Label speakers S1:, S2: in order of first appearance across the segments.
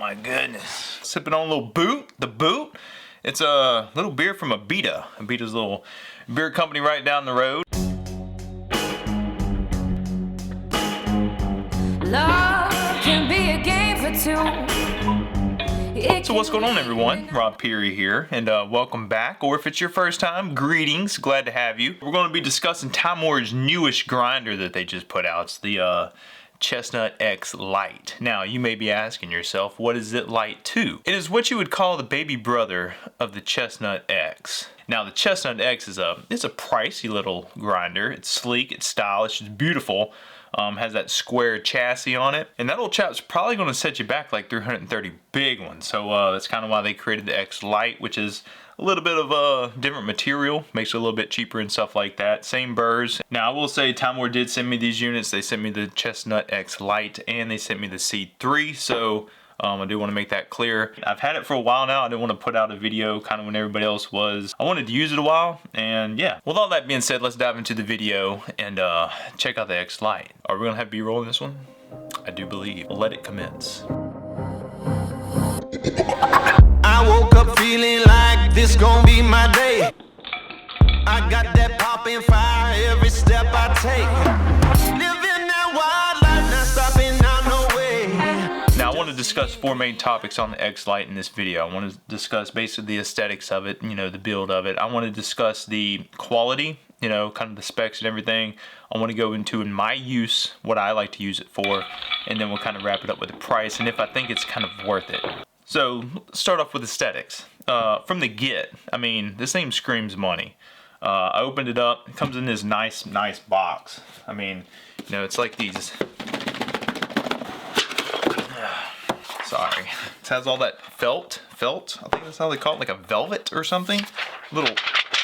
S1: my goodness. Sipping on a little Boot. The Boot. It's a little beer from Abita. Abita's a little beer company right down the road.
S2: Love can be a game for two.
S1: So what's going on, everyone? Rob Pirie here, and welcome back. Or if it's your first time, greetings. Glad to have you. We're going to be discussing Timemore's newish grinder that they just put out. It's the Chestnut X LITE. Now, you may be asking yourself, what is it LITE to? It is what you would call the baby brother of the Chestnut X. Now, the Chestnut X is a pricey little grinder. It's sleek, it's stylish, it's beautiful. Has that square chassis on it, and that old chap's probably going to set you back like 330 big ones. So that's kind of why they created the X LITE, which is a little bit of a different material, makes it a little bit cheaper and stuff like that. Same burrs. Now I will say Timemore did send me these units. They sent me the Chestnut X LITE and they sent me the C3. So I do want to make that clear. I've had it for a while now. I didn't want to put out a video kind of when everybody else was. I wanted to use it a while, and yeah. With all that being said, let's dive into the video and check out the X LITE. Are we going to have B-roll in this one? I do believe. Let it commence.
S3: I woke up feeling like this gonna be my day. I got that popping fire every step I take. Living that wild life, not stopping out no way.
S1: Now I want to discuss four main topics on the X LITE in this video. I want to discuss basically the aesthetics of it, you know, the build of it. I want to discuss the quality, you know, kind of the specs and everything. I want to go into in my use, what I like to use it for, and then we'll kind of wrap it up with the price and if I think it's kind of worth it. So let's start off with aesthetics. From the get, I mean, this thing screams money. I opened it up. It comes in this nice box. I mean, you know, it's like these. Sorry. It has all that felt. I think that's how they call it, like a velvet or something. Little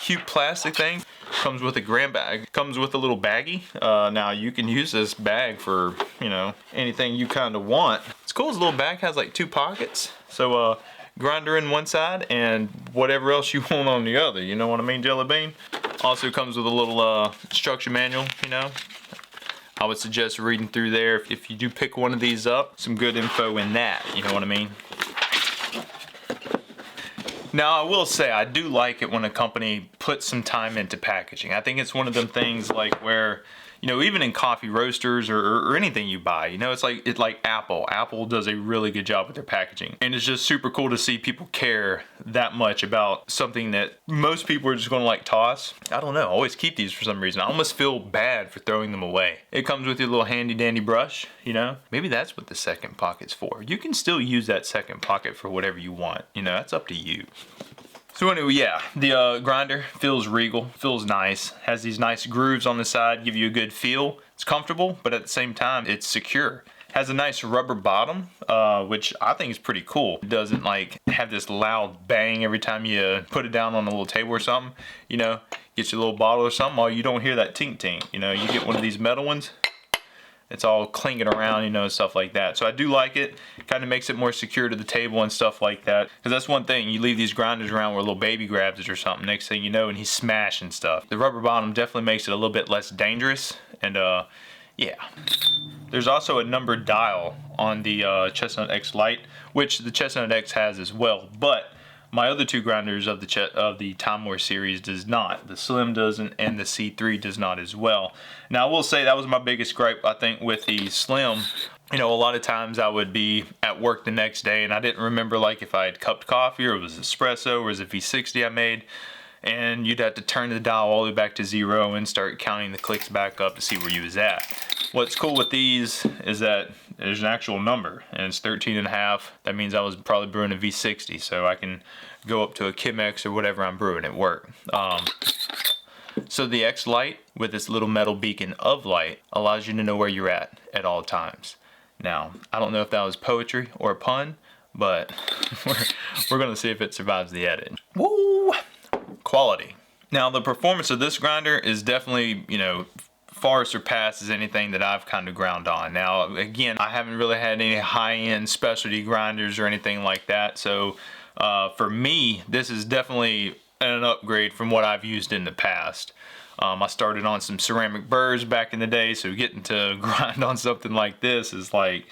S1: cute plastic thing. Comes with a gram bag. Comes with a little baggie. Now you can use this bag for, you know, anything you kind of want. It's cool. This little bag has like two pockets. So grinder in one side and whatever else you want on the other. You know what I mean, Jelly Bean? Also comes with a little instruction manual, you know. I would suggest reading through there if you do pick one of these up. Some good info in that, you know what I mean? Now, I will say, I do like it when a company puts some time into packaging. I think it's one of them things like where, you know, even in coffee roasters or anything you buy, you know, it's like Apple. Apple does a really good job with their packaging. And it's just super cool to see people care that much about something that most people are just going to like toss. I don't know, I always keep these for some reason. I almost feel bad for throwing them away. It comes with your little handy dandy brush, you know. Maybe that's what the second pocket's for. You can still use that second pocket for whatever you want. You know, that's up to you. So anyway, yeah, the grinder feels regal, feels nice, has these nice grooves on the side, give you a good feel. It's comfortable, but at the same time, it's secure. Has a nice rubber bottom, which I think is pretty cool. It doesn't like have this loud bang every time you put it down on a little table or something. You know, get your little bottle or something, or you don't hear that tink tink. You know, you get one of these metal ones, it's all clinking around, you know, stuff like that. So I do like it. Kind of makes it more secure to the table and stuff like that. Because that's one thing, you leave these grinders around where a little baby grabs it or something, next thing you know, and he's smashing stuff. The rubber bottom definitely makes it a little bit less dangerous, and yeah. There's also a numbered dial on the Chestnut X LITE, which the Chestnut X has as well, but my other two grinders of the Timemore series does not. The Slim doesn't, and the C3 does not as well. Now I will say that was my biggest gripe, I think, with the Slim. You know, a lot of times I would be at work the next day and I didn't remember like if I had cupped coffee or it was espresso or was it V60 I made. And you'd have to turn the dial all the way back to 0 and start counting the clicks back up to see where you was at. What's cool with these is that there's an actual number and it's 13.5. That means I was probably brewing a V60, so I can go up to a Chemex or whatever I'm brewing at work. So the X LITE with this little metal beacon of light allows you to know where you're at all times. Now, I don't know if that was poetry or a pun, but we're gonna see if it survives the edit. Woo! Quality. Now the performance of this grinder is definitely, you know, far surpasses anything that I've kind of ground on. Now again, I haven't really had any high-end specialty grinders or anything like that, so for me this is definitely an upgrade from what I've used in the past. I started on some ceramic burrs back in the day, so getting to grind on something like this is like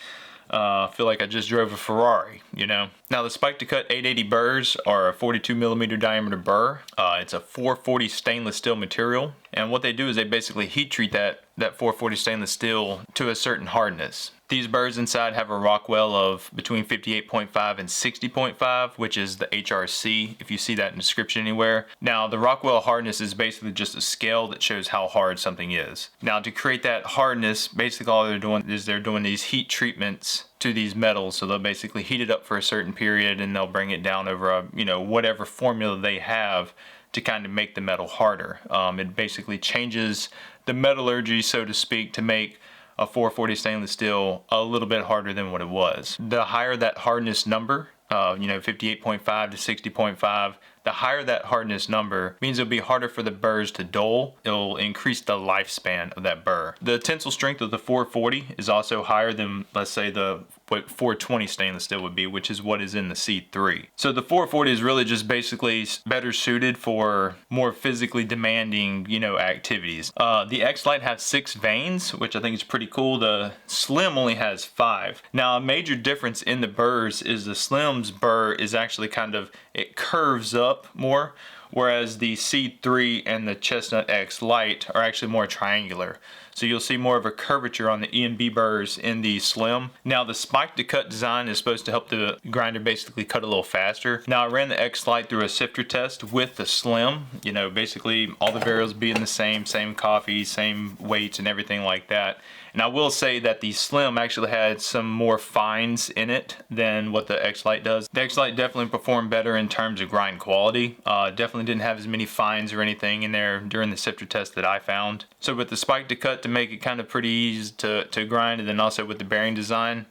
S1: feel like I just drove a Ferrari, you know. Now the Spike to Cut 880 burrs are a 42 millimeter diameter burr. It's a 440 stainless steel material, and what they do is they basically heat treat that 440 stainless steel to a certain hardness. These burrs inside have a Rockwell of between 58.5 and 60.5, which is the HRC, if you see that in the description anywhere. Now, the Rockwell hardness is basically just a scale that shows how hard something is. Now, to create that hardness, basically all they're doing is they're doing these heat treatments to these metals. So they'll basically heat it up for a certain period and they'll bring it down over a, you know, whatever formula they have to kind of make the metal harder. It basically changes the metallurgy, so to speak, to make a 440 stainless steel a little bit harder than what it was. The higher that hardness number, you know, 58.5 to 60.5, the higher that hardness number means it'll be harder for the burrs to dull. It'll increase the lifespan of that burr. The tensile strength of the 440 is also higher than, let's say, what 420 stainless steel would be, which is what is in the C3. So the 440 is really just basically better suited for more physically demanding, you know, activities. The X LITE has 6 vanes, which I think is pretty cool. The Slim only has 5. Now, a major difference in the burrs is the Slim's burr is actually kind of, it curves up more, whereas the C3 and the Chestnut X LITE are actually more triangular. So you'll see more of a curvature on the E and B burrs in the Slim. Now the Spike to Cut design is supposed to help the grinder basically cut a little faster. Now I ran the X LITE through a sifter test with the Slim. You know, basically all the variables being the same coffee, same weights and everything like that. And I will say that the Slim actually had some more fines in it than what the X LITE does. The X LITE definitely performed better in terms of grind quality. Definitely didn't have as many fines or anything in there during the sifter test that I found. So with the Spike to Cut, to make it kind of pretty easy to grind, and then also with the bearing design,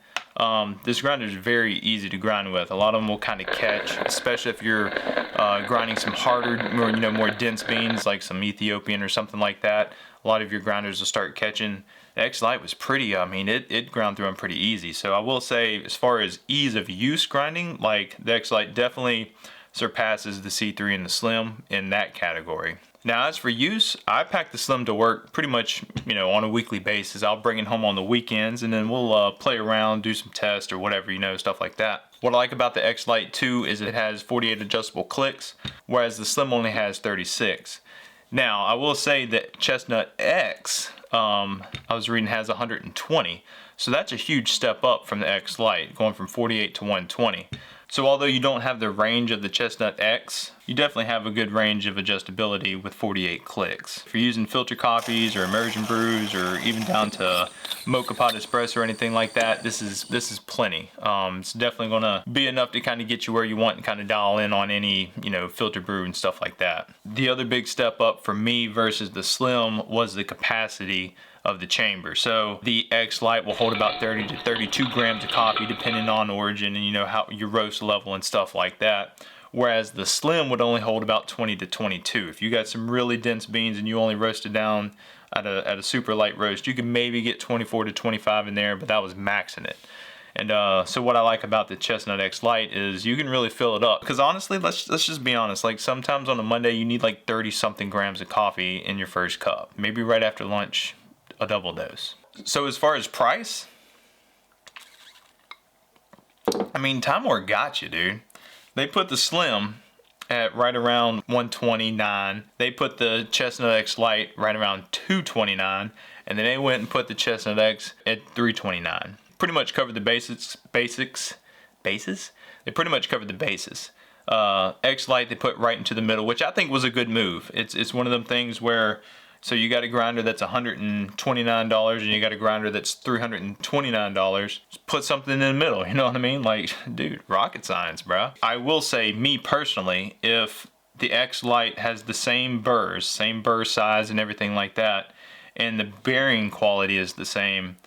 S1: this grinder is very easy to grind with. A lot of them will kind of catch, especially if you're grinding some harder, more dense beans like some Ethiopian or something like that. A lot of your grinders will start catching. The X LITE was pretty, I mean, it ground through them pretty easy. So I will say, as far as ease of use grinding, like the X LITE definitely surpasses the C3 and the Slim in that category. Now, as for use, I pack the Slim to work pretty much, you know, on a weekly basis. I'll bring it home on the weekends, and then we'll play around, do some tests or whatever, you know, stuff like that. What I like about the X LITE too is it has 48 adjustable clicks, whereas the Slim only has 36. Now, I will say that Chestnut X, I was reading, has 120. So that's a huge step up from the X LITE, going from 48 to 120. So although you don't have the range of the Chestnut X, you definitely have a good range of adjustability with 48 clicks. If you're using filter coffees or immersion brews or even down to mocha pot espresso or anything like that, this is plenty. It's definitely gonna be enough to kind of get you where you want and kind of dial in on any, you know, filter brew and stuff like that. The other big step up for me versus the Slim was the capacity of the chamber. So the X LITE will hold about 30 to 32 grams of coffee depending on origin and, you know, how your roast level and stuff like that. Whereas the Slim would only hold about 20 to 22. If you got some really dense beans and you only roasted down at a super light roast, you can maybe get 24 to 25 in there, but that was maxing it. And so what I like about the Chestnut X LITE is you can really fill it up. Because honestly, let's just be honest, like sometimes on a Monday you need like 30 something grams of coffee in your first cup. Maybe right after lunch, a double dose. So as far as price, I mean, Timemore got you, dude. They put the Slim at right around $129. They put the Chestnut X LITE right around $229, and then they went and put the Chestnut X at $329. Pretty much covered the bases? They pretty much covered the bases. X LITE they put right into the middle, which I think was a good move. It's one of them things where, so you got a grinder that's $129 and you got a grinder that's $329. Just put something in the middle, you know what I mean? Like, dude, rocket science, bro. I will say, me personally, if the X LITE has the same burrs, same burr size and everything like that, and the bearing quality is the same,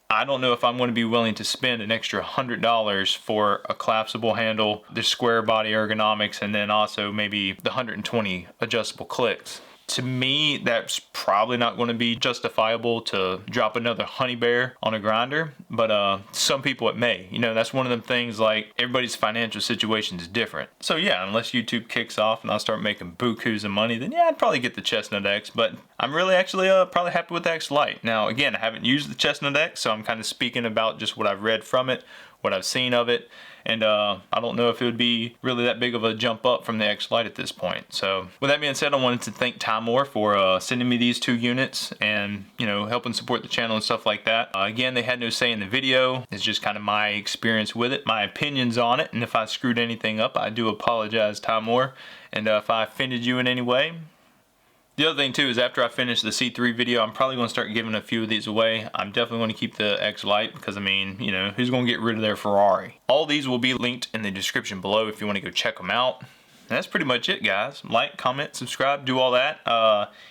S1: I don't know if I'm going to be willing to spend an extra $100 for a collapsible handle, the square body ergonomics, and then also maybe the 120 adjustable clicks. To me, that's probably not going to be justifiable to drop another honey bear on a grinder, but some people it may. You know, that's one of them things, like, everybody's financial situation is different. So yeah, unless YouTube kicks off and I start making bukus of money, then yeah, I'd probably get the Chestnut X, but I'm really actually probably happy with the X Lite. Now again, I haven't used the Chestnut X, so I'm kind of speaking about just what I've read from it, what I've seen of it, and I don't know if it would be really that big of a jump up from the X Lite at this point. So with that being said, I wanted to thank Timemore for sending me these 2 units and, you know, helping support the channel and stuff like that. Again, they had no say in the video. It's just kind of my experience with it, my opinions on it, and if I screwed anything up, I do apologize, Timemore, and if I offended you in any way. The other thing too is after I finish the C3 video, I'm probably going to start giving a few of these away. I'm definitely going to keep the X Lite because, I mean, you know, who's going to get rid of their Ferrari? All these will be linked in the description below if you want to go check them out. And that's pretty much it, guys. Like, comment, subscribe, do all that.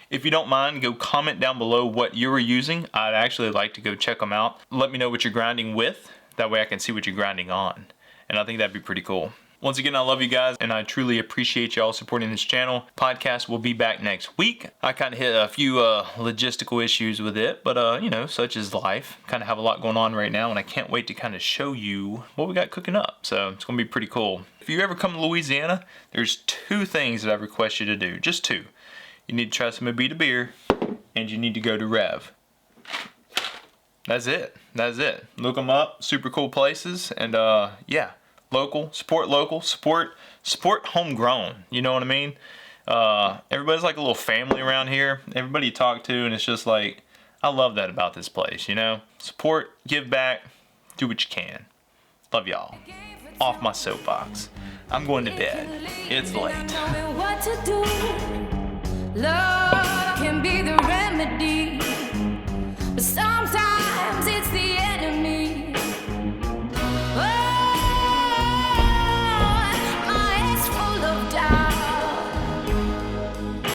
S1: If you don't mind, go comment down below what you were using. I'd actually like to go check them out. Let me know what you're grinding with. That way I can see what you're grinding on. And I think that'd be pretty cool. Once again, I love you guys, and I truly appreciate y'all supporting this channel. Podcast will be back next week. I kind of hit a few logistical issues with it, but you know, such is life. Kind of have a lot going on right now, and I can't wait to kind of show you what we got cooking up. So it's gonna be pretty cool. If you ever come to Louisiana, there's 2 things that I request you to do. Just 2. You need to try some Abita beer, and you need to go to Rev. That's it. That's it. Look them up. Super cool places, and yeah. Local, support homegrown, you know what I mean? Everybody's like a little family around here. Everybody you talk to, and it's just like, I love that about this place, you know? Support, give back, do what you can. Love y'all. Off my soapbox. I'm going to bed. It's late.
S2: Love